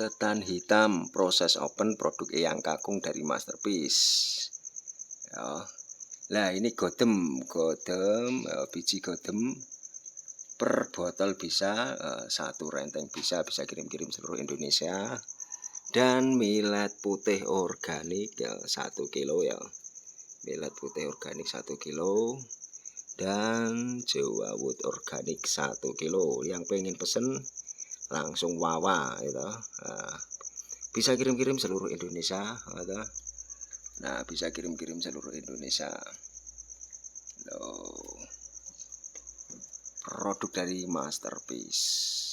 ketan hitam proses open produk Eyang Kakung dari Masterpiece. Ya. Nah ini godem biji godem per botol bisa, satu renteng bisa kirim-kirim seluruh Indonesia. Dan millet putih organik ya 1 kilo ya, millet putih organik 1 kilo dan Jawa Wood organik 1 kilo. Yang pengen pesen langsung wawa gitu. Nah, bisa kirim-kirim seluruh Indonesia gitu. Nah bisa kirim-kirim seluruh Indonesia. Loh, produk dari Masterpiece.